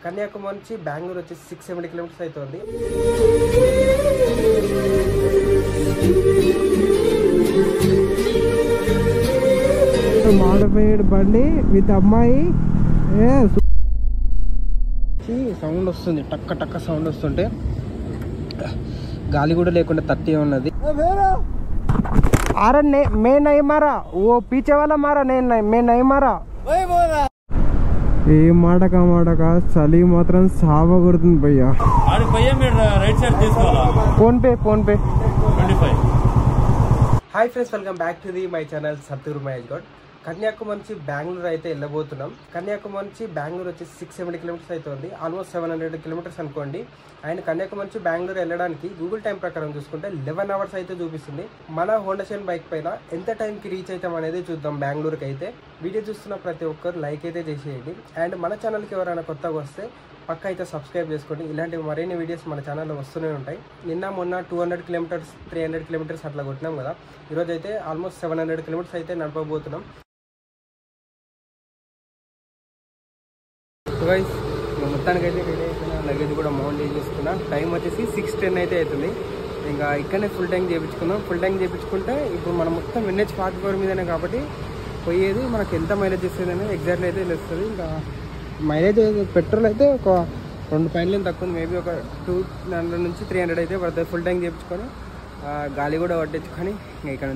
కన్యాకుమారి నుంచి బెంగళూరు వచ్చేసి 670 కిలోమీటర్స్ అవుతుంది. మోడిఫైడ్ బండి విత్ అమ్మాయి సౌండ్ వస్తుంది, టక్క టక్క సౌండ్ వస్తుంటే గాలి కూడా లేకుండా తట్టి ఉన్నది. अरे मैं नहीं मारा, वो पीछे वाला मारा, मैं नहीं मारा. ఏ మాటక చలి మాత్రం సావ కొడుతుంది భయ్యా. Phone pay 25. Hi friends, welcome back to the my channel Sattur Mahesh Goud. Kanyakumari నుంచి బెంగళూరు అయితే వెళ్ళబోతున్నాం. కన్యాకుమారి నుంచి బెంగళూరు వచ్చేసి 670 కిలోమీటర్స్ అవుతుంది, ఆల్మోస్ట్ 700 కిలోమీటర్స్ అనుకోండి. అండ్ కన్యాకుమారి నుంచి బెంగళూరు వెళ్ళడానికి గూగుల్ టైం ప్రకారం చూసుకుంటే 11 అవర్స్ అయితే చూపిస్తుంది. మన హోండా షైన్ బైక్ పైన ఎంత టైంకి రీచ్ అవుతాం అనేది చూద్దాం. బెంగళూరుకి అయితే వీడియో చూస్తున్న ప్రతి ఒక్కరు లైక్ అయితే చేసేయండి. అండ్ మన ఛానల్కి ఎవరైనా కొత్తగా వస్తే పక్క అయితే సబ్స్క్రైబ్ చేసుకోండి. ఇలాంటి మరిన్ని వీడియోస్ మన ఛానల్లో వస్తూనే ఉంటాయి. నిన్న మొన్న 200 కిలోమీటర్స్ 300 కిలోమీటర్స్ అట్లా కొట్టినాం కదా. ఈరోజు అయితే ఆల్మోస్ట్ 700 కిలోమీటర్స్ అయితే నడపబోతున్నాం. గైస్ మొత్తానికి అయితే రెడీ అవుతున్నా, లగేజ్ కూడా మౌంట్ చేసేసుకున్నా. టైం వచ్చేసి 6:10 అయితే అవుతుంది. ఇంకా ఇక్కడనే ఫుల్ ట్యాంక్ చేయించుకున్నాం. ఫుల్ ట్యాంక్ చేయించుకుంటే ఇప్పుడు మనం మొత్తం NH44 మీదనే కాబట్టి పోయేది మనకి ఎంత మైలేజ్ ఇస్తుంది అనేది ఎగ్జాక్ట్లీ అయితే తెలుస్తుంది. ఇంకా మైలేజ్ పెట్రోల్ అయితే ఒక 2 పాయింట్లు తక్కువ ఉంది, మేబీ ఒక 200 నుంచి 300 అయితే పడుతుంది. ఫుల్ ట్యాంక్ చేయించుకొని గాలి కూడా పట్టించుకొని ఇక్కడ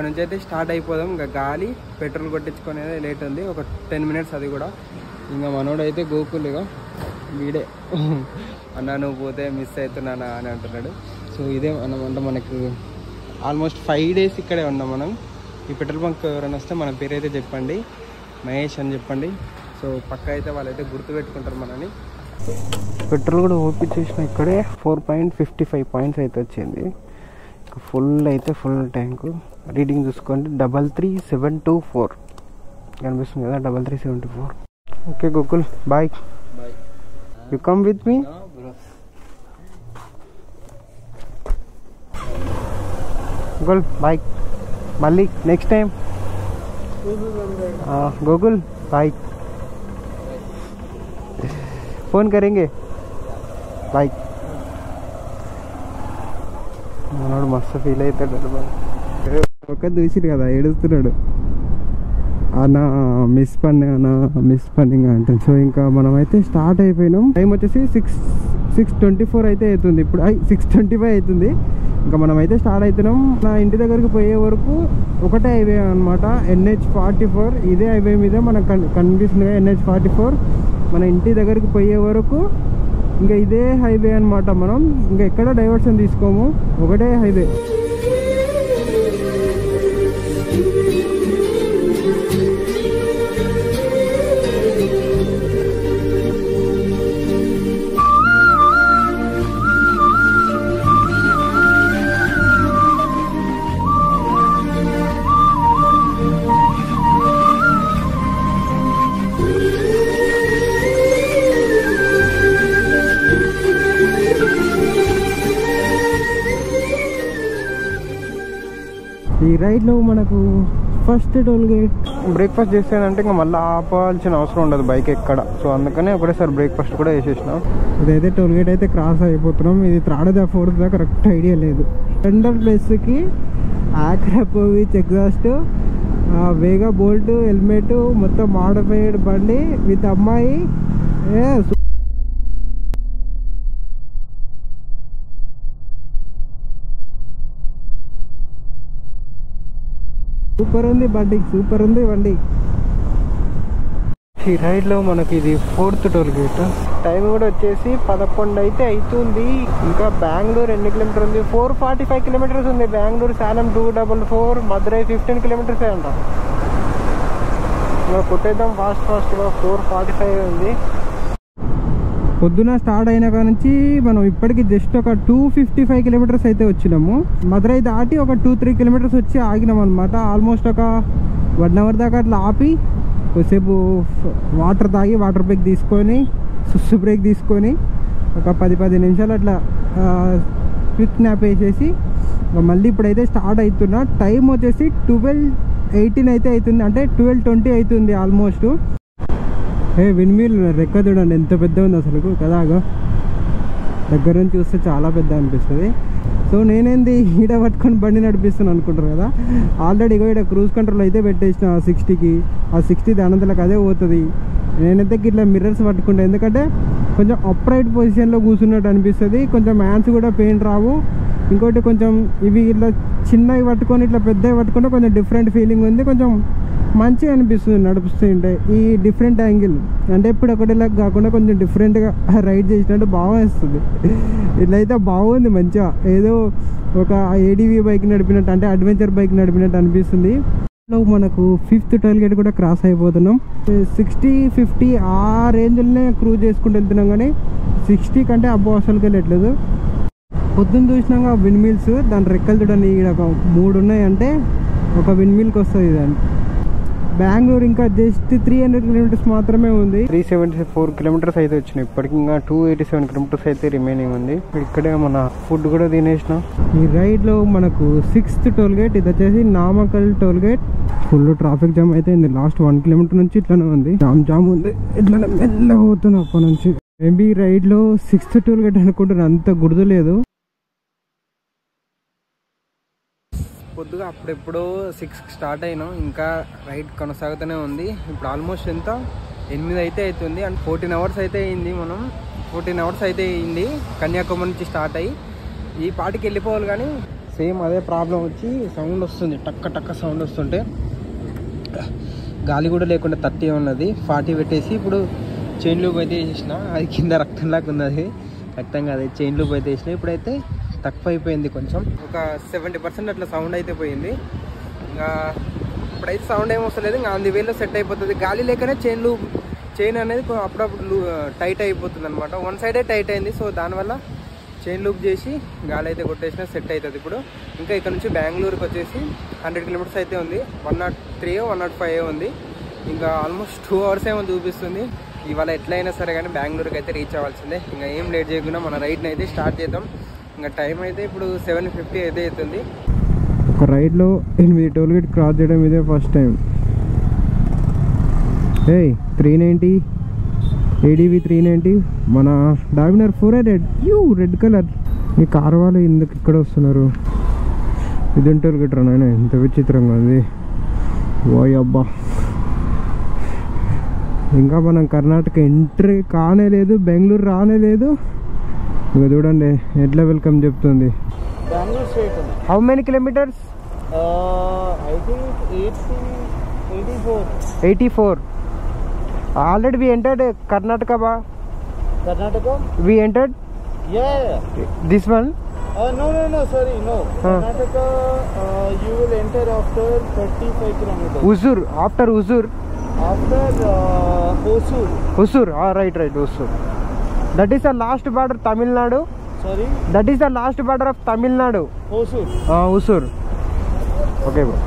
నుంచి అయితే స్టార్ట్ అయిపోదాం. ఇంకా గాలి పెట్రోల్ కొట్టించుకొని లేట్ ఉంది, ఒక 10 మినిట్స్. అది కూడా ఇంకా మనోడు అయితే గోకులుగా వీడే అన్నా నువ్వు పోతే మిస్ అవుతున్నానా అని అంటున్నాడు. సో ఇదే అన్నమాట, మనకు ఆల్మోస్ట్ 5 డేస్ ఇక్కడే ఉన్నాం మనం. ఈ పెట్రోల్ బంక్ ఎవరైనా వస్తే మన పేరు అయితే చెప్పండి, మహేష్ అని చెప్పండి. సో పక్క అయితే వాళ్ళైతే గుర్తుపెట్టుకుంటారు మనని. పెట్రోల్ కూడా ఓపించేసిన ఇక్కడే 4.55 పాయింట్స్ అయితే వచ్చింది. ఫుల్ ట్యాంకు రీడింగ్ చూసుకోండి. 33724 కనిపిస్తుంది కదా, 33724. Okay Gokul, bye. You come with me. Gokul bye, మళ్ళీ next time. Gokul bye, phone కరేంగే. బాయ్. మనోడు మస్తు ఫీల్ అవుతాడు. ఒక చూసిరు కదా ఏడుస్తున్నాడు, అన్న మిస్ పన్నింగ్ అంటే. సో ఇంకా మనం అయితే స్టార్ట్ అయిపోయినాం. టైం వచ్చేసి 6:24 అయితే అవుతుంది. ఇప్పుడు 6:25 అవుతుంది. ఇంకా మనం అయితే స్టార్ట్ అవుతున్నాం. నా ఇంటి దగ్గరికి పోయే వరకు ఒకటే హైవే అనమాట, NH44. ఇదే హైవే మీద మనకు కనిపిస్తుంది NH44. మన ఇంటి దగ్గరికి పోయే వరకు ఇంకా ఇదే హైవే అనమాట. మనం ఇంకా ఎక్కడ డైవర్షన్ తీసుకోము, ఒకటే హైవే. ఈ రైడ్లో మనకు ఫస్ట్ టోల్ గేట్. బ్రేక్ఫాస్ట్ చేసేదంటే ఇంకా మళ్ళీ ఆపాల్సిన అవసరం ఉండదు బైక్ ఎక్కడ. సో అందుకనే ఒకటేసారి బ్రేక్ఫాస్ట్ కూడా వేసేసినాం. ఇదైతే టోల్ గేట్ అయితే క్రాస్ అయిపోతున్నాం. ఇది 3rd దా 4th దా కరెక్ట్ ఐడియా లేదు. స్ప్లెండర్ ప్లస్కి ఆక్రాపోవిచ్ ఎగ్జాస్ట్, వేగా బోల్ట్, హెల్మెట్, మొత్తం మోడిఫైడ్ బండి విత్ అమ్మాయి. సూపర్ ఉంది బండి. ఈ రైడ్లో మనకి ఇది 4th టోల్ గేట్. టైం కూడా వచ్చేసి 11 అయితే అవుతుంది. ఇంకా బెంగళూరు ఎన్ని కిలోమీటర్ ఉంది? 445 కిలోమీటర్స్ ఉంది. బెంగళూరు సాలం 244, మదురై 15 కిలోమీటర్సే అంట. ఇంకా కొట్టేద్దాం ఫాస్ట్గా. 445 ఉంది. పొద్దున స్టార్ట్ అయిన కాడ నుంచి మనం ఇప్పటికి జస్ట్ ఒక 255 కిలోమీటర్స్ అయితే వచ్చినాము. మదురై దాటి ఒక 2-3 కిలోమీటర్స్ వచ్చి ఆగినాం అనమాట. ఆల్మోస్ట్ ఒక 1 అవర్ దాకా అట్లా ఆపి కొద్దిసేపు వాటర్ తాగి, వాటర్ బ్రేక్ తీసుకొని, సుస్సు బ్రేక్ తీసుకొని ఒక 10-15 నిమిషాలు అట్లా క్విక్ న్యాప్ వేసేసి మళ్ళీ ఇప్పుడైతే స్టార్ట్ అవుతున్నా. టైం వచ్చేసి 12:18 అయితే అవుతుంది, అంటే 12:20 అవుతుంది ఆల్మోస్ట్. విండ్మిల్ రెక్క చూడండి ఎంత పెద్ద ఉంది అసలు కదా. దగ్గర నుంచి చూస్తే చాలా పెద్ద అనిపిస్తుంది. సో నేనేంది ఈడ పట్టుకొని బండి నడిపిస్తున్నాను అనుకుంటారు కదా. ఆల్రెడీ ఇక్కడ క్రూజ్ కంట్రోల్ అయితే పెట్టేసిన 60కి. ఆ 60 దానంతలకు అదే పోతుంది. నేనైతే ఇట్లా మిర్రర్స్ పట్టుకుంటా, ఎందుకంటే కొంచెం అప్రైట్ పొజిషన్లో కూర్చున్నట్టు అనిపిస్తుంది. కొంచెం హ్యాండ్స్ కూడా పెయిన్ రావు. ఇంకోటి కొంచెం ఇవి ఇట్లా చిన్నవి పట్టుకొని ఇట్లా పెద్దవి పట్టుకుంటే కొంచెం డిఫరెంట్ ఫీలింగ్ ఉంది. కొంచెం మంచిగా అనిపిస్తుంది నడుపుతుంటే. ఈ డిఫరెంట్ యాంగిల్ అంటే ఇప్పుడు ఒకటిలా కాకుండా కొంచెం డిఫరెంట్గా రైడ్ చేసినట్టు బాగా వస్తుంది. ఇట్లయితే బాగుంది మంచిగా. ఏదో ఒక ఏడీవీ బైక్ నడిపినట్టు, అంటే అడ్వెంచర్ బైక్ నడిపినట్టు అనిపిస్తుంది. మనకు 5th టోల్ గేట్ కూడా క్రాస్ అయిపోతున్నాం. 60, 50 ఆ రేంజ్లోనే క్రూజ్ చేసుకుంటూ వెళ్తున్నాం, కానీ 60 కంటే అబ్బో అసలుకి వెళ్ళట్లేదు. పొద్దున్న చూసినాక విండ్ మిల్స్ దాని రెక్కలు చూడండి, ఇక్కడ ఒక 3 ఉన్నాయంటే ఒక విండ్ మిల్కి వస్తుంది. దాన్ని బెంగళూరు ఇంకా జస్ట్ 300 కిలోమీటర్స్ మాత్రమే ఉంది. 374 కిలోమీటర్స్ అయితే వచ్చినాయి. ఇప్పటికి ఇంకా 287 కిలోమీటర్స్ అయితే రిమైనింగ్ ఉంది. ఇక్కడే మన ఫుడ్ కూడా తినేసినాం. ఈ రైడ్లో మనకు 6th టోల్ గేట్, ఇది వచ్చేసి Namakkal toll gate. Full traffic jam అయితే ఉంది. లాస్ట్ 1 కిలోమీటర్ నుంచి ఇట్లానే ఉంది, జామ్ ఉంది. ఇట్లానే మెల్లగా పోతున్నా అప్పటి నుంచి. మేబీ రైడ్లో 6th టోల్ గేట్ అనుకుంటున్నా, అంత గుర్తులేదు. పొద్దుగా అప్పుడెప్పుడో 6కి స్టార్ట్ అయినాం, ఇంకా రైడ్ కొనసాగుతూనే ఉంది. ఇప్పుడు ఆల్మోస్ట్ ఎంత 8 అయితే అవుతుంది. అండ్ 14 అవర్స్ అయితే అయింది. మనం 14 అవర్స్ అయితే అయింది కన్యాకుమారి నుంచి స్టార్ట్ అయ్యి. ఈ పాటికి వెళ్ళిపోవాలి, కానీ సేమ్ అదే ప్రాబ్లం వచ్చి సౌండ్ వస్తుంది, టక్క టక్క సౌండ్ వస్తుంటే. గాలి కూడా లేకుండా 30 ఉన్నది. 40 పెట్టేసి ఇప్పుడు చైన్ లూప్ అయితే వేసేసిన. అది కింద రక్తంలాగా ఉంది, అది రక్తం కాదు, చైన్ లూప్ అయితే వేసిన. ఇప్పుడైతే తక్కువ అయిపోయింది, కొంచెం ఒక 70% అట్లా సౌండ్ అయితే పోయింది. ఇంకా ఇప్పుడైతే సౌండ్ ఏం వస్తలేదు. ఇంకా ఆన్ ది వేలో సెట్ అయిపోతుంది. గాలి లేకనే చైన్ అనేది అప్పుడప్పుడు టైట్ అయిపోతుంది అనమాట. వన్ సైడే టైట్ అయింది. సో దానివల్ల చైన్ లూప్ చేసి గాలి అయితే కొట్టేసినా సెట్ అవుతుంది. ఇప్పుడు ఇంకా ఇక్కడ నుంచి బెంగళూరుకి వచ్చేసి 100 కిలోమీటర్స్ అయితే ఉంది. 103, 105 ఉంది. ఇంకా ఆల్మోస్ట్ 2 అవర్స్ ఏమో చూపిస్తుంది. ఇవాళ ఎట్లయినా సరే కానీ బెంగళూరుకి అయితే రీచ్ అవ్వాల్సిందే. ఇంకా ఏం లేట్ చేయకుండా మన రైడ్ని అయితే స్టార్ట్ చేద్దాం. ఇంకా టైం అయితే ఇప్పుడు 7:50 అయితే అవుతుంది. ఒక రైడ్లో 8 టోల్ గేట్ క్రాస్ చేయడం ఇదే ఫస్ట్ టైం. 390 ADV 390 మన డామినర్ 400 రెడ్ కలర్. ఈ కార్ వాళ్ళు ఎందుకు ఇక్కడ వస్తున్నారు? ఇది టోల్ గేట్ రా నాయన, ఎంత విచిత్రంగా ఉంది. ఓయ్ అబ్బా, ఇంకా మనం కర్ణాటక ఎంట్రీ కానే లేదు, బెంగళూరు రానే లేదు. ఇంకా చూడండి ఎట్లా వెల్కమ్ చెప్తుంది. Bengaluru straight. How many kilometres? I think 8 to 84. 84. Already we entered Karnataka ba? Karnataka? We entered? Yeah. This one? No, sorry, no. Karnataka, you will enter after 35 kilometers. Hosur, after Hosur? After Hosur. Hosur, right, Hosur. That is the last border Tamil Nadu. Sorry? That is the last border of Tamil Nadu. Hosur. Hosur. Okay, bro.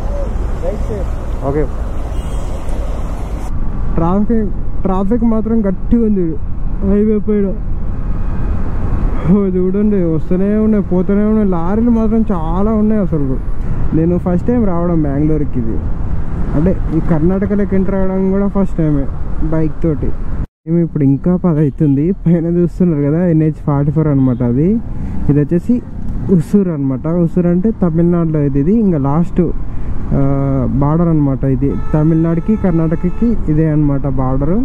Right sir. Okay. Traffic మాత్రం గట్టిగా ఉంది highway పైన. చూడండి వస్తూనే ఉన్నాయి, పోతూనే ఉన్నాయి. లారీలు మాత్రం చాలా ఉన్నాయి అసలు. నేను ఫస్ట్ టైం రావడం బెంగళూరుకి. ఇది అంటే ఈ కర్ణాటకలోకి ఎంటర్ అవ్వడం కూడా ఫస్ట్ టైమే బైక్ తోటి. మేము ఇప్పుడు ఇంకా 10 అవుతుంది. పైన చూస్తున్నారు కదా NH44 అనమాట. ఇది వచ్చేసి ఉసూర్ అనమాట. ఉసూర్ అంటే తమిళనాడులో ఇది ఇంకా లాస్ట్ బార్డర్ అనమాట. ఇది తమిళనాడుకి కర్ణాటకకి ఇదే అనమాట బార్డరు.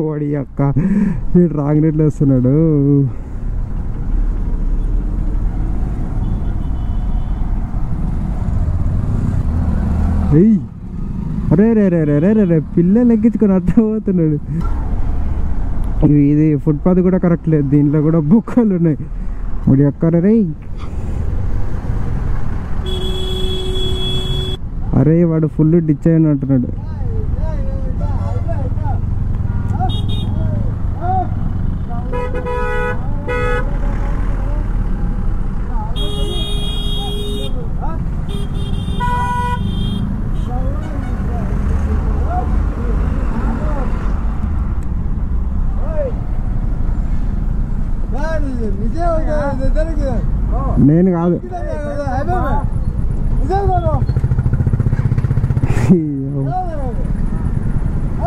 వాడి అక్క వీడు రాంగ్ రేట్లో వస్తున్నాడు. అరే రే రే రే రే రే పిల్లలు ఎక్కించుకొని అట్లా పోతున్నాడు. ఇది ఫుట్పాత్ కూడా కరెక్ట్ లేదు, దీంట్లో కూడా బొక్కలు ఉన్నాయి. వాడి అక్క రే, అరే వాడు ఫుల్ డిచ్ అయిన అంటున్నాడు. నేను కాదు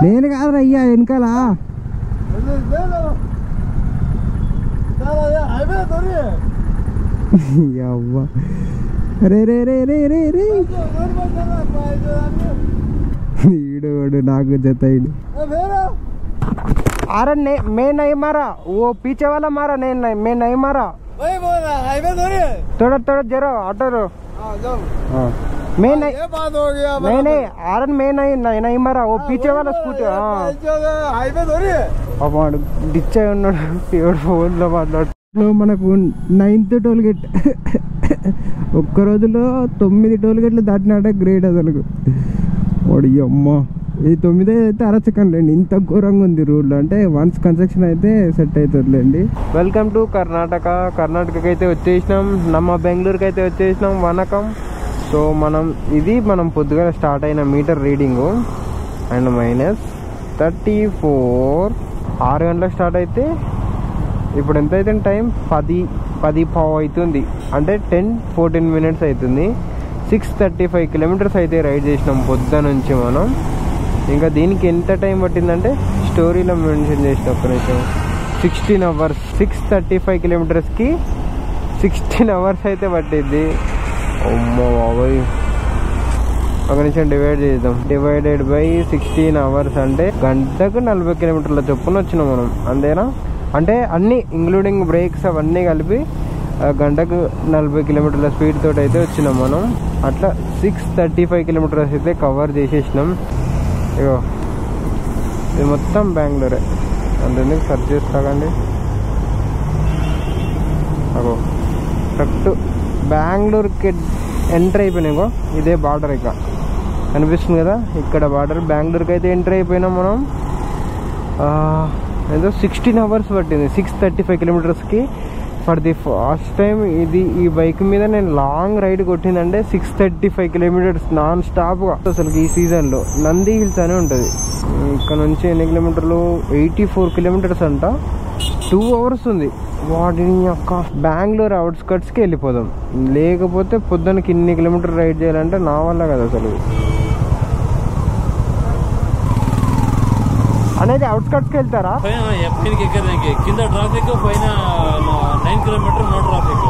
నేను కాదు అయ్యా వెనకాల అవ్వా రే రే రే రే రే రే ఈడు నాకు జత अरे मैं नहीं मारा, वो पीछे वाला मारा, नहीं मैं नहीं मारा। थोड़ा थोड़ा जरा हटो। मैं नहीं, नहीं आरन मैं नहीं मारा, वो पीछे वाला स्कूटी। డిచ్చే ఉన్నాడు ఫోన్లో మాట్లాడు. మనకు 9th టోల్ గేట్ ఒక్క రోజులో 9 టోల్ గేట్లు దాటినాడే గ్రేట్ అసలు. వాడి అమ్మ ఇది 9 అయితే అరచకండి, ఇంత ఘోరంగా ఉంది రోడ్లు. అంటే వన్స్ కన్స్ట్రక్షన్ అయితే సెట్ అవుతుందిలేండి. వెల్కమ్ టు కర్ణాటకకి అయితే వచ్చేసినాం, నమ్మ బెంగళూరుకి అయితే వచ్చేసినాం. వనకం. సో మనం పొద్దుగా స్టార్ట్ అయిన మీటర్ రీడింగు అండ్ -34 6 గంటలకు స్టార్ట్ అయితే ఇప్పుడు ఎంత అవుతుంది టైం 10 అవుతుంది. అంటే 10-14 మినిట్స్ అవుతుంది. 635 కిలోమీటర్స్ అయితే రైడ్ చేసినాం పొద్దు నుంచి మనం. ఇంకా దీనికి ఎంత టైం పట్టిందంటే స్టోరీలో మెన్షన్ చేసిన ఒక్క నిమిషం 16 అవర్స్. 635 కిలోమీటర్స్కి 16 అవర్స్ అయితే పట్టింది. అమ్మో బాబోయ్. ఒక నిమిషం డివైడ్ చేద్దాం. డివైడెడ్ బై 16 అవర్స్ అంటే గంటకు 40 కిలోమీటర్ల చొప్పున వచ్చినాం మనం, అంతేనా? అంటే అన్నీ ఇంక్లూడింగ్ బ్రేక్స్ అవన్నీ కలిపి గంటకు 40 కిలోమీటర్ల స్పీడ్ తోటి అయితే వచ్చినాం మనం. అట్లా 635 కిలోమీటర్స్ అయితే కవర్ చేసేసినాం. ఇగో ఇది మొత్తం బెంగళూరే. అందుకు సర్చ్ చేస్తాకండి. అగో కరెక్ట్ బెంగళూరుకి ఎంటర్ అయిపోయినాయి. ఇగో ఇదే బార్డర్, ఇక కనిపిస్తుంది కదా ఇక్కడ బార్డర్. బెంగళూరుకి అయితే ఎంటర్ అయిపోయినాం మనం. ఏదో 16 అవర్స్ పట్టింది 635 కిలోమీటర్స్కి. ఫర్ ది ఫస్ట్ టైం ఈ బైక్ మీద నేను లాంగ్ రైడ్ కొట్టిందంటే 635 కిలోమీటర్స్ నాన్ స్టాప్గా. అసలు ఈ సీజన్లో నంది హిల్స్ అనే ఉంటుంది. ఇక్కడ నుంచి ఎన్ని కిలోమీటర్లు 84 కిలోమీటర్స్ అంట. 2 అవర్స్ ఉంది. వాటిని యొక్క బెంగళూరు అవుట్స్కట్స్కి వెళ్ళిపోదాం. లేకపోతే పొద్దున్నకి ఇన్ని కిలోమీటర్ రైడ్ చేయాలంటే నా వల్ల కదా అసలు. అనేది అవుట్స్కట్స్కి వెళ్తారా? కింద ట్రాఫిక్ పైన 9 kilometre no traffic.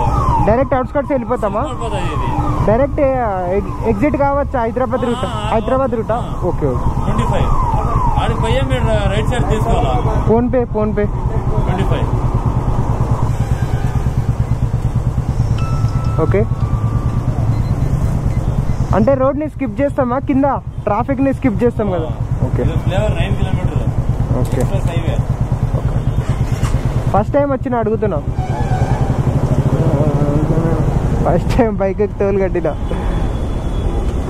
Direct outskirts వెళ్ళిపోతామా? డైరెక్ట్ ఎగ్జిట్ కావచ్చా? హైదరాబాద్ రూటా? ఓకే 25 ఆడికి పోయే మీరు రైట్ సైడ్ తీసుకోవాలా? ఫోన్పే 25. ఓకే. అంటే రోడ్ని స్కిప్ చేస్తామా? కింద ట్రాఫిక్ని స్కిప్ చేస్తాం కదా. Okay. Flyover 9 kilometre. Okay. First time వచ్చిన అడుగుతున్నా. ఫస్ట్ టైం బైక్ టోల్ కట్టిన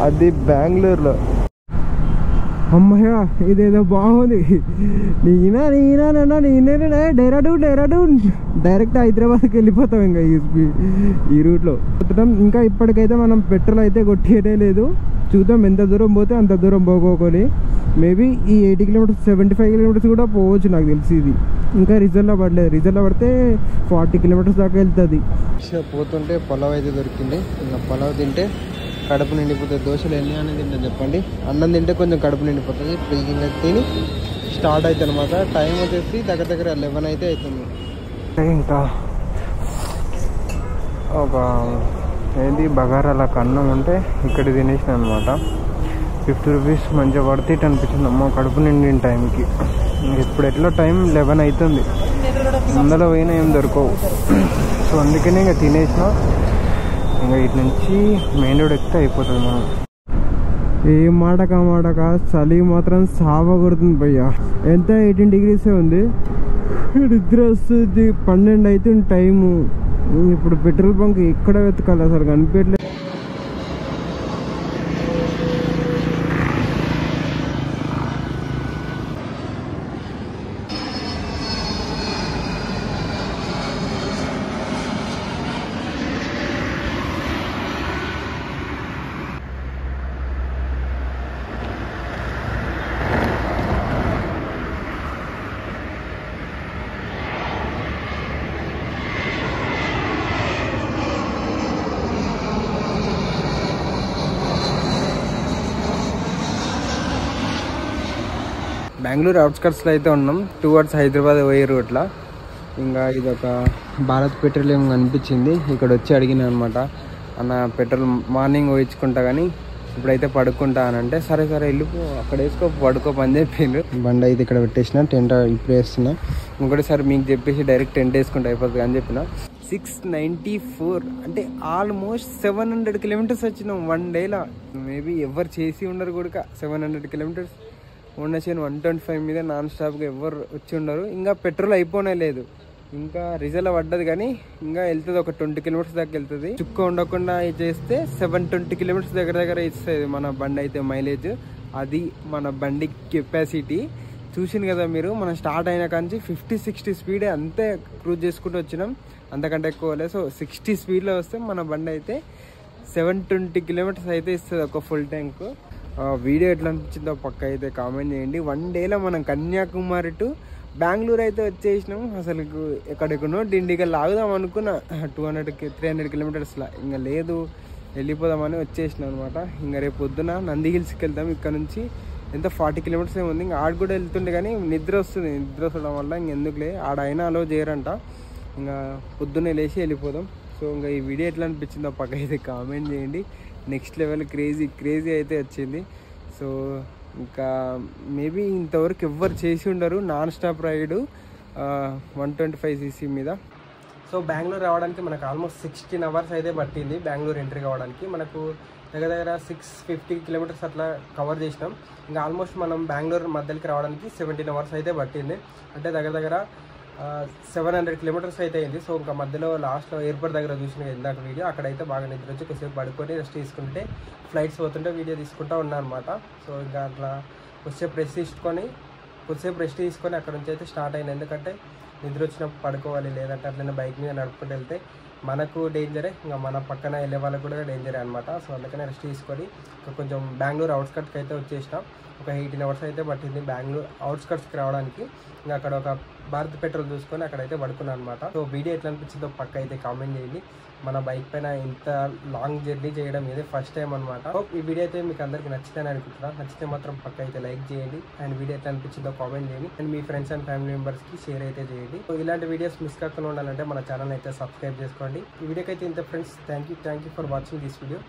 అది బెంగళూరులో. అమ్మయ్య ఇదేదో బాగుంది. నేనే డెహ్రాడూన్ డైరెక్ట్ హైదరాబాద్కి వెళ్ళిపోతాం ఇంకా ఈ రూట్లో. ఇంకా ఇప్పటికైతే మనం పెట్రోల్ అయితే కొట్టేయడే లేదు. చూద్దాం ఎంత దూరం పోతే అంత దూరం పోకోకొని. మేబీ ఈ 80 కిలోమీటర్స్ 75 కిలోమీటర్స్ కూడా పోవచ్చు నాకు తెలిసి. ఇది ఇంకా రిజల్ట్లో పడలేదు. రిజల్ట్లో పడితే 40 కిలోమీటర్స్ దాకా వెళ్తుంది. పోతుంటే పొలవ్ అయితే దొరికింది. ఇంకా పొలవ్ తింటే కడుపు నిండిపోతుంది. దోశలు ఎన్ని అని తింటే చెప్పండి. అన్నం తింటే కొంచెం కడుపు నిండిపోతుంది. ఇంకా తిని స్టార్ట్ అవుతుంది అనమాట. టైం వచ్చేసి దగ్గర 11 అయితే అవుతుంది. ఇంకా ఒక ఏంటి బగారాల అన్నం ఉంటే ఇక్కడ తినేసిన అనమాట. 50 రూపీస్ మంచిగా వర్త్ ఇట్ అనిపించింది. అమ్మ కడుపు నిండిన టైంకి. ఇప్పుడు ఎట్లా టైం 11 అవుతుంది. అందులో పోయినా ఏం దొరకవు. సో అందుకనే ఇంకా తినేసిన. ఇంకా ఇటు నుంచి మెయిన్ రోడ్ ఎక్కితే అయిపోతుంది మనం. ఏ మాటక చలి మాత్రం సావ కొడుతుంది భయ్యా. ఎంత 18 డిగ్రీసే ఉంది. నిద్ర వస్తుంది. 12 అవుతుంది టైము. ఇప్పుడు పెట్రోల్ బంక్ ఎక్కడ వెతకాలి అసలు కనిపించలేదు. బెంగళూరు అవుట్స్కట్స్లో అయితే ఉన్నాం, టువర్డ్స్ హైదరాబాద్ పోయే రూట్లో. ఇంకా ఇది ఒక భారత్ పెట్రోలియం కనిపించింది, ఇక్కడ వచ్చి అడిగిన అనమాట, అన్న పెట్రోల్ మార్నింగ్ పోయించుకుంటా కానీ ఇప్పుడైతే పడుకుంటా అని అంటే, సరే సరే వెళ్ళిపో అక్కడ వేసుకో పడుకో పని చెప్పిండ్రు. బండి అయితే ఇక్కడ పెట్టేసిన, టెంట్ ఇప్పుడు వేస్తున్నా. ఇంకోటిసారి మీకు చెప్పేసి డైరెక్ట్ టెంట్ వేసుకుంటే అయిపోతుంది అని చెప్పిన. 694 అంటే ఆల్మోస్ట్ 700 కిలోమీటర్స్ వచ్చినాం 1 డేలో. మేబీ ఎవరు చేసి ఉండరు కూడా 700 కిలోమీటర్స్. హోండా షైన్ 125 మీద నాన్ స్టాప్గా ఎవరు వచ్చి ఉండరు. ఇంకా పెట్రోల్ అయిపోనే లేదు, ఇంకా రిజల్ట్ పడ్డది కానీ ఇంకా వెళ్తుంది, ఒక 20 కిలోమీటర్స్ దాకా వెళ్తుంది. చుక్క ఉండకుండా చేస్తే 720 కిలోమీటర్స్ దగ్గర ఇస్తుంది మన బండి అయితే మైలేజ్. అది మన బండి కెపాసిటీ. చూసింది కదా మీరు, మనం స్టార్ట్ అయినా కానీ 50-60 స్పీడే, అంతే క్రూజ్ చేసుకుంటూ వచ్చినాం, అంతకంటే ఎక్కువ లేదు. సో 60 స్పీడ్లో వస్తే మన బండి అయితే 720 కిలోమీటర్స్ అయితే ఇస్తుంది ఒక ఫుల్ ట్యాంక్. వీడియో ఎట్లా అనిపించిందో పక్క అయితే కామెంట్ చేయండి. 1 డేలో మనం కన్యాకుమారి టు బెంగళూరు అయితే వచ్చేసినాం. అసలు ఎక్కడెక్కడో డిండిగల్ లాగుదాం అనుకున్నా 200-300 కిలోమీటర్స్లో, ఇంకా లేదు వెళ్ళిపోదామని వచ్చేసినాం అనమాట. ఇంకా రేపు పొద్దున నంది హిల్స్కి వెళ్తాం, ఇక్కడ నుంచి ఎంత 40 కిలోమీటర్స్ ఏముంది. ఇంకా ఆడ కూడా వెళ్తుండే కానీ నిద్ర వస్తుంది, నిద్ర వస్తడం వల్ల ఇంకెందుకులే, ఆడ అయినా అలో చేయరంట. ఇంకా పొద్దున్నే లేచి వెళ్ళిపోదాం. సో ఇంకా ఈ వీడియో ఎట్లా అనిపించిందో పక్క అయితే కామెంట్ చేయండి. నెక్స్ట్ లెవెల్ క్రేజీ అయితే వచ్చింది. సో ఇంకా మేబీ ఇంతవరకు ఎవ్వరు చేసి ఉండరు నాన్ స్టాప్ రైడ్ 125cc మీద. సో బెంగళూరు రావడానికి మనకు ఆల్మోస్ట్ 16 అవర్స్ అయితే పట్టింది. బెంగళూరు ఎంట్రీ కావడానికి మనకు దగ్గర 650 కిలోమీటర్స్ అట్లా కవర్ చేసినాం. ఇంకా ఆల్మోస్ట్ మనం బెంగళూరు మధ్యలోకి రావడానికి 17 అవర్స్ అయితే పట్టింది. అంటే దగ్గర 700 కిలోమీటర్స్ అయితే అయింది. సో ఇంకా మధ్యలో లాస్ట్లో ఎయిర్పోర్ట్ దగ్గర చూసిన ఇందాక వీడియో, అక్కడైతే బాగా నిద్ర వచ్చి కొద్దిసేపు పడుకొని రెస్ట్ తీసుకుంటే ఫ్లైట్స్ పోతుంటే వీడియో తీసుకుంటూ ఉన్నా అనమాట. సో ఇంకా అట్లా కొద్దిసేపు రెస్ట్ తీసుకొని అక్కడ నుంచి అయితే స్టార్ట్ అయింది. ఎందుకంటే నిద్ర వచ్చినప్పుడు పడుకోవాలి, లేదంటే అట్లనే బైక్ మీద నడుపుకుంటూ వెళ్తే మనకు డేంజరే, ఇంకా మన పక్కన వెళ్ళే వాళ్ళకి కూడా డేంజరే అనమాట. సో అందుకనే రెస్ట్ తీసుకొని కొంచెం బెంగళూరు అవుట్స్కట్స్కి అయితే వచ్చేసినాం. ఒక 18 అవర్స్ అయితే పట్టింది బెంగళూరు అవుట్స్కట్స్కి రావడానికి. ఇంకా అక్కడ ఒక భారత్ పెట్రోల్ చూసుకొని అక్కడైతే పడుకున్నాను అనమాట. సో వీడియో ఎట్లా అనిపించిందో పక్క అయితే కామెంట్ చేయండి. మన బైక్ పైన ఇంత లాంగ్ జర్నీ చేయడం ఇదే ఫస్ట్ టైం అనమాట. ఈ వీడియో అయితే మీకు అందరికీ నచ్చుతాయని అనుకుంటున్నా. నచ్చితే మాత్రం పక్క అయితే లైక్ చేయండి, అండ్ వీడియో ఎట్లా అనిపించిందో కామెంట్ చేయండి, and me friends and family మెంబర్స్కి షేర్ అయితే చేయండి. సో ఇలాంటి వీడియోస్ మిస్ కాకుండా ఉండాలంటే మన ఛానల్ అయితే సబ్స్క్రైబ్ చేసుకోండి. ఈ వీడియోకి అయితే ఇంత friends. Thank you for watching this video.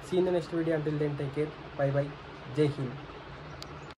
See in the next video. Until then take care, bye bye, జై హింద్.